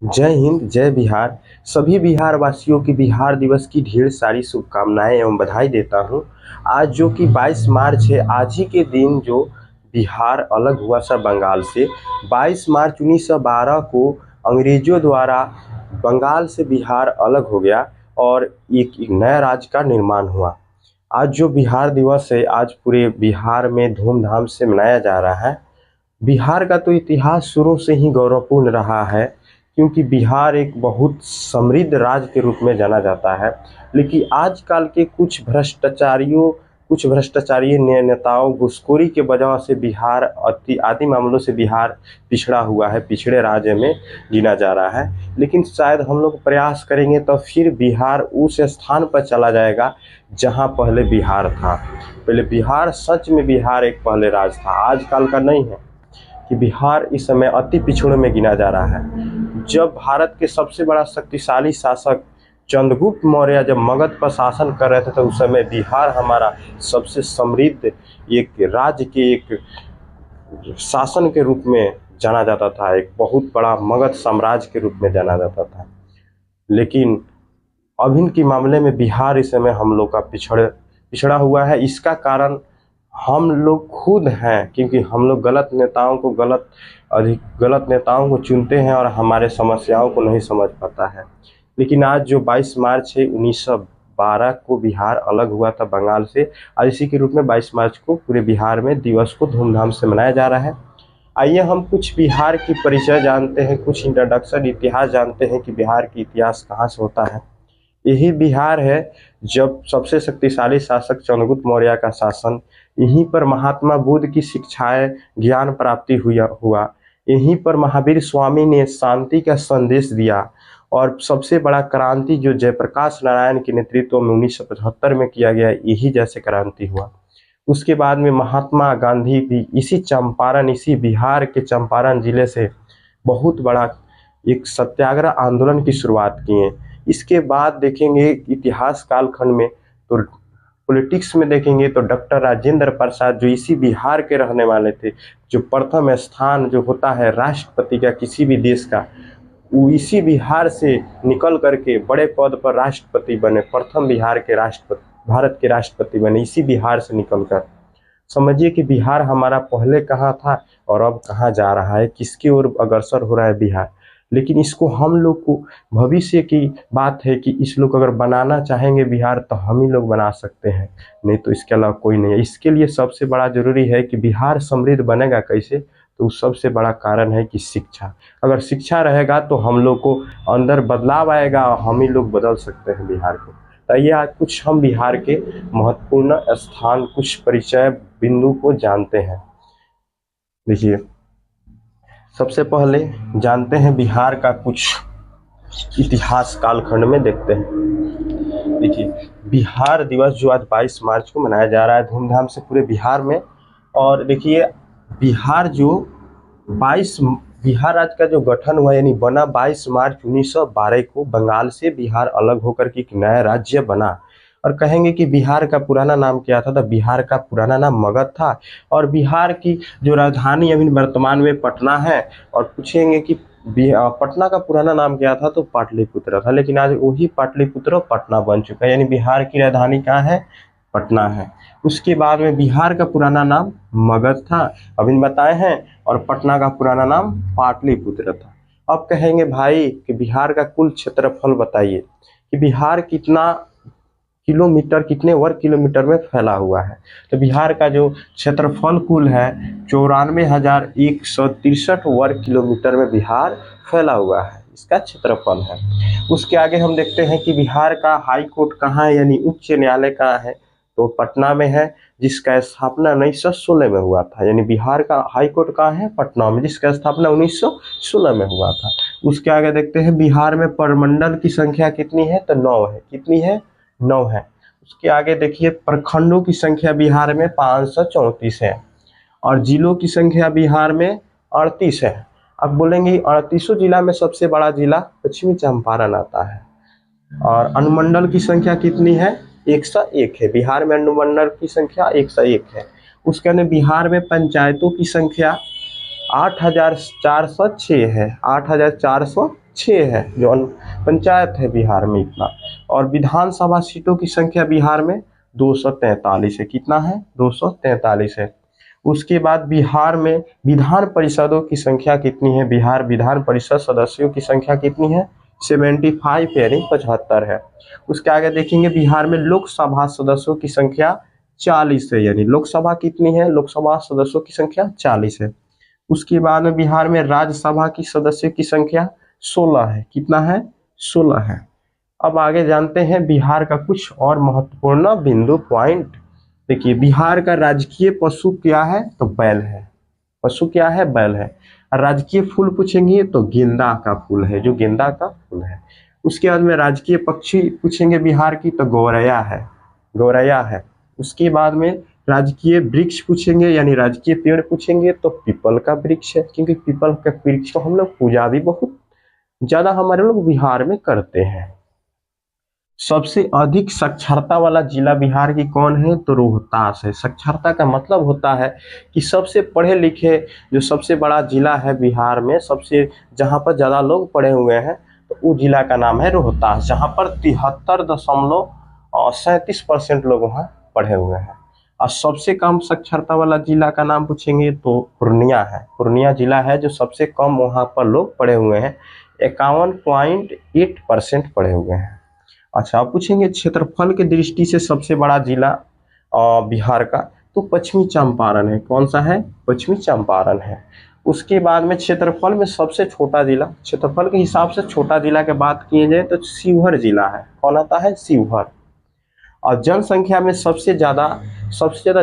जय हिंद, जय बिहार। सभी बिहार वासियों की बिहार दिवस की ढेर सारी शुभकामनाएं एवं बधाई देता हूं। आज जो कि 22 मार्च है, आज ही के दिन जो बिहार अलग हुआ था बंगाल से। 22 मार्च 1912 को अंग्रेजों द्वारा बंगाल से बिहार अलग हो गया और एक नया राज्य का निर्माण हुआ। आज जो बिहार दिवस है, आज पूरे बिहार में धूमधाम से मनाया जा रहा है। बिहार का तो इतिहास शुरू से ही गौरवपूर्ण रहा है, क्योंकि बिहार एक बहुत समृद्ध राज्य के रूप में जाना जाता है। लेकिन आजकल के कुछ भ्रष्टाचारी नेताओं घूसखोरी के वजह से बिहार आदि मामलों से बिहार पिछड़ा हुआ है, पिछड़े राज्य में गिना जा रहा है। लेकिन शायद हम लोग प्रयास करेंगे तो फिर बिहार उस स्थान पर चला जाएगा जहां पहले बिहार था। पहले बिहार, सच में बिहार एक पहले राज्य था, आजकल का नहीं है। कि बिहार इस समय अति पिछड़े में गिना जा रहा है। जब भारत के सबसे बड़ा शक्तिशाली शासक चंद्रगुप्त मौर्य जब मगध पर शासन कर रहे थे, तो उस समय बिहार हमारा सबसे समृद्ध एक राज्य के एक शासन के रूप में जाना जाता था, एक बहुत बड़ा मगध साम्राज्य के रूप में जाना जाता था। लेकिन अभी के मामले में बिहार इस समय हम लोग का पिछड़ा हुआ है। इसका कारण हम लोग खुद हैं, क्योंकि हम लोग गलत नेताओं को चुनते हैं और हमारे समस्याओं को नहीं समझ पाता है। लेकिन आज जो 22 मार्च है 1912 को बिहार अलग हुआ था बंगाल से, आज इसी के रूप में 22 मार्च को पूरे बिहार में दिवस को धूमधाम से मनाया जा रहा है। आइए हम कुछ बिहार की परिचय जानते हैं, कुछ इंट्रोडक्शन इतिहास जानते हैं कि बिहार की इतिहास कहाँ से होता है। यही बिहार है जब सबसे शक्तिशाली शासक चंद्रगुप्त मौर्य का शासन, यहीं पर महात्मा बुद्ध की शिक्षाएं ज्ञान प्राप्ति हुआ। यहीं पर महावीर स्वामी ने शांति का संदेश दिया। और सबसे बड़ा क्रांति जो जयप्रकाश नारायण के नेतृत्व में 1975 में किया गया, यही जैसे क्रांति हुआ। उसके बाद में महात्मा गांधी भी इसी बिहार के चंपारण जिले से बहुत बड़ा एक सत्याग्रह आंदोलन की शुरुआत किए। इसके बाद देखेंगे इतिहास कालखंड में, तो पॉलिटिक्स में देखेंगे तो डॉक्टर राजेंद्र प्रसाद जो इसी बिहार के रहने वाले थे, जो प्रथम स्थान जो होता है राष्ट्रपति का किसी भी देश का, वो इसी बिहार से निकल करके बड़े पद पर राष्ट्रपति बने। प्रथम भारत के राष्ट्रपति बने इसी बिहार से निकलकर। समझिए कि बिहार हमारा पहले कहाँ था और अब कहाँ जा रहा है, किसकी ओर अग्रसर हो रहा है बिहार। लेकिन इसको हम लोग को, भविष्य की बात है कि इस लोग अगर बनाना चाहेंगे बिहार तो हम ही लोग बना सकते हैं, नहीं तो इसके अलावा कोई नहीं है। इसके लिए सबसे बड़ा जरूरी है कि बिहार समृद्ध बनेगा कैसे, तो सबसे बड़ा कारण है कि शिक्षा। अगर शिक्षा रहेगा तो हम लोग को अंदर बदलाव आएगा और हम ही लोग बदल सकते हैं बिहार को। तो ये आज कुछ हम बिहार के महत्वपूर्ण स्थान, कुछ परिचय बिंदु को जानते हैं। देखिए, सबसे पहले जानते हैं बिहार का कुछ इतिहास कालखंड में देखते हैं। देखिए, बिहार दिवस जो आज 22 मार्च को मनाया जा रहा है धूमधाम से पूरे बिहार में। और देखिए, बिहार जो 22 बिहार राज्य का जो गठन हुआ यानी बना 22 मार्च 1912 को, बंगाल से बिहार अलग होकर के एक नया राज्य बना। और कहेंगे कि बिहार का पुराना नाम क्या था, तो बिहार का पुराना नाम मगध था। और बिहार की जो राजधानी अभी वर्तमान में पटना है। और पूछेंगे कि पटना का पुराना नाम क्या था, तो पाटलिपुत्र था। लेकिन आज वही पाटलिपुत्र पटना बन चुका है, यानी बिहार की राजधानी कहाँ है, पटना है। उसके बाद में बिहार का पुराना नाम मगध था, अभी बताए हैं, और पटना का पुराना नाम पाटलिपुत्र था। अब कहेंगे भाई कि बिहार का कुल क्षेत्रफल बताइए कि बिहार कितने वर्ग किलोमीटर में फैला हुआ है। तो बिहार का जो क्षेत्रफल कुल है 94,163 वर्ग किलोमीटर में बिहार फैला हुआ है, इसका क्षेत्रफल है। उसके आगे हम देखते हैं कि बिहार का हाई कोर्ट कहाँ है, यानी उच्च न्यायालय कहाँ है, तो पटना में है, जिसका स्थापना 1916 में हुआ था। यानी बिहार का हाई कोर्ट कहाँ है, पटना में, जिसका स्थापना 1916 में हुआ था। उसके आगे देखते हैं बिहार में प्रमंडल की संख्या कितनी है, तो 9 है। कितनी है, 9 है। उसके आगे देखिए प्रखंडों की संख्या बिहार में 534 है। और जिलों की संख्या बिहार में 38 है। अब बोलेंगे 38 जिला में सबसे बड़ा जिला पश्चिमी चंपारण आता है। और अनुमंडल की संख्या कितनी है, 101 है। बिहार में अनुमंडल की संख्या 101 है। उसके अंदर बिहार में पंचायतों की संख्या 8,406 है, 8,406 6 है जो पंचायत है बिहार में इतना। और विधानसभा सीटों की संख्या बिहार में 243 है। कितना है? 243 है। उसके बाद बिहार में विधान परिषदों की संख्या कितनी है? बिहार विधान परिषद सदस्यों की संख्या कितनी है? 75 यानी 75 है। उसके आगे देखेंगे बिहार में लोकसभा सदस्यों की संख्या 40 है, यानी लोकसभा कितनी है? लोकसभा सदस्यों की संख्या 40 है। उसके बाद में बिहार में राज्यसभा की सदस्यों की संख्या 16 है। कितना है? 16 है। अब आगे जानते हैं बिहार का कुछ और महत्वपूर्ण बिंदु पॉइंट। देखिए बिहार का राजकीय पशु क्या है? तो बैल है। पशु क्या है? बैल है। राजकीय फूल पूछेंगे तो गेंदा का फूल है, जो गेंदा का फूल है। उसके बाद में राजकीय पक्षी पूछेंगे बिहार की तो गौरैया है, गौरैया है। उसके बाद में राजकीय वृक्ष पूछेंगे यानी राजकीय पेड़ पूछेंगे तो पीपल का वृक्ष है, क्योंकि पीपल का वृक्ष को हम लोग पूजा भी बहुत ज्यादा हमारे लोग बिहार में करते हैं। सबसे अधिक साक्षरता वाला जिला बिहार की कौन है? तो रोहतास है। साक्षरता का मतलब होता है कि सबसे पढ़े लिखे जो सबसे बड़ा जिला है बिहार में, सबसे जहाँ पर ज़्यादा लोग पढ़े हुए हैं, तो वो जिला का नाम है रोहतास, जहाँ पर 73.37% लोग वहाँ पढ़े हुए हैं। और सबसे कम साक्षरता वाला जिला का नाम पूछेंगे तो पूर्णिया है। पूर्णिया जिला है जो सबसे कम वहाँ पर लोग पढ़े हुए हैं, 51.8% पढ़े हुए हैं। अच्छा, आप पूछेंगे क्षेत्रफल की दृष्टि से सबसे बड़ा जिला बिहार का, तो पश्चिमी चंपारण है। कौन सा है? पश्चिमी चंपारण है। उसके बाद में क्षेत्रफल में सबसे छोटा जिला, क्षेत्रफल के हिसाब से छोटा जिला की बात किए जाए तो शिवहर जिला है। कौन आता है? शिवहर। और जनसंख्या में सबसे ज्यादा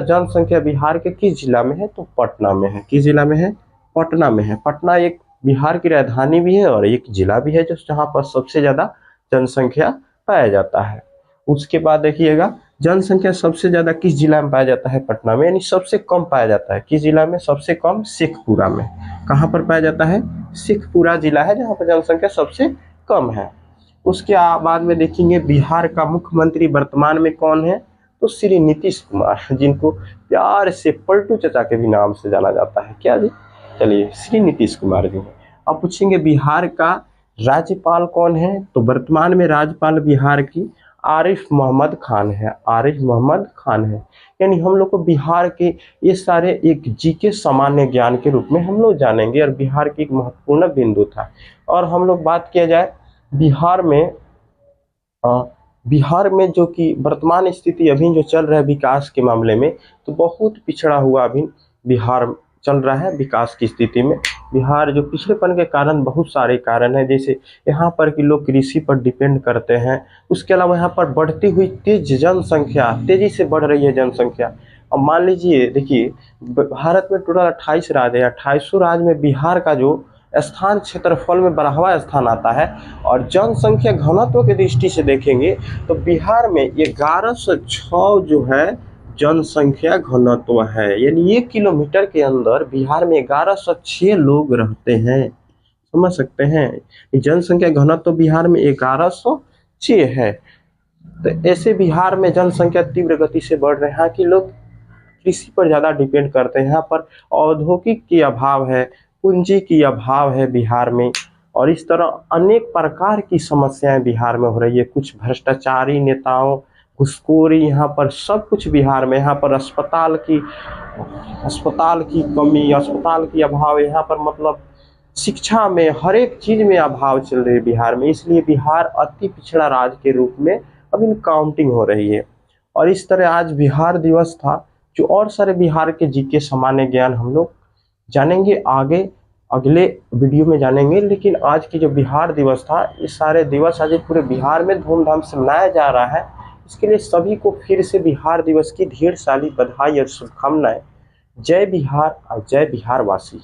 जनसंख्या बिहार के किस जिला में है? तो पटना में है। किस जिला में है? पटना में है। पटना एक बिहार की राजधानी भी है और एक जिला भी है जो जहाँ पर सबसे ज्यादा जनसंख्या पाया जाता है। उसके बाद देखिएगा जनसंख्या सबसे ज्यादा किस जिला में पाया जाता है? पटना में। यानी सबसे कम पाया जाता है किस जिला में? सबसे कम शेखपुरा में। कहाँ पर पाया जाता है? शेखपुरा जिला है जहाँ पर जनसंख्या सबसे कम है। उसके बाद में देखेंगे बिहार का मुख्यमंत्री वर्तमान में कौन है? तो श्री नीतीश कुमार, जिनको प्यार से पलटू चाचा के भी नाम से जाना जाता है। क्या जी? चलिए, श्री नीतीश कुमार जी हैं। अब पूछेंगे बिहार का राज्यपाल कौन है? तो वर्तमान में राज्यपाल बिहार की आरिफ मोहम्मद खान है। आरिफ मोहम्मद खान है। यानी हम लोग को बिहार के ये सारे एक जीके सामान्य ज्ञान के रूप में हम लोग जानेंगे और बिहार की एक महत्वपूर्ण बिंदु था। और हम लोग बात किया जाए बिहार में जो कि वर्तमान स्थिति अभी जो चल रहा है विकास के मामले में, तो बहुत पिछड़ा हुआ अभी बिहार चल रहा है। विकास की स्थिति में बिहार जो पिछड़ेपन के कारण बहुत सारे कारण हैं, जैसे यहाँ पर कि लोग कृषि पर डिपेंड करते हैं। उसके अलावा यहाँ पर बढ़ती हुई जनसंख्या, तेजी से बढ़ रही है जनसंख्या। अब मान लीजिए, देखिए भारत में टोटल 28 राज्य है। 28 राज्य में बिहार का जो स्थान क्षेत्रफल में 12वां स्थान आता है। और जनसंख्या घनत्व की दृष्टि से देखेंगे तो बिहार में 1106 जो है जनसंख्या घनत्व है। यानी 1 किलोमीटर के अंदर बिहार में 1106 लोग रहते हैं। समझ सकते हैं, जनसंख्या घनत्व बिहार में 1106 है। तो ऐसे बिहार में जनसंख्या तीव्र गति से बढ़ रहे हैं कि लोग कृषि पर ज़्यादा डिपेंड करते हैं। यहाँ पर औद्योगिक की अभाव है, पूंजी की अभाव है बिहार में। और इस तरह अनेक प्रकार की समस्याएं बिहार में हो रही है। कुछ भ्रष्टाचारी नेताओं, घुसखोरी, यहाँ पर सब कुछ बिहार में। यहाँ पर अस्पताल की कमी, अस्पताल की अभाव, यहाँ पर मतलब शिक्षा में हर एक चीज में अभाव चल रही है बिहार में। इसलिए बिहार अति पिछड़ा राज्य के रूप में अभी काउंटिंग हो रही है। और इस तरह आज बिहार दिवस था। जो और सारे बिहार के जीके सामान्य ज्ञान हम लोग जानेंगे आगे अगले वीडियो में जानेंगे। लेकिन आज की जो बिहार दिवस था, ये सारे दिवस आज पूरे बिहार में धूमधाम से मनाया जा रहा है। इसके लिए सभी को फिर से बिहार दिवस की ढेर सारी बधाई और शुभकामनाएं। जय बिहार और जय बिहार वासी।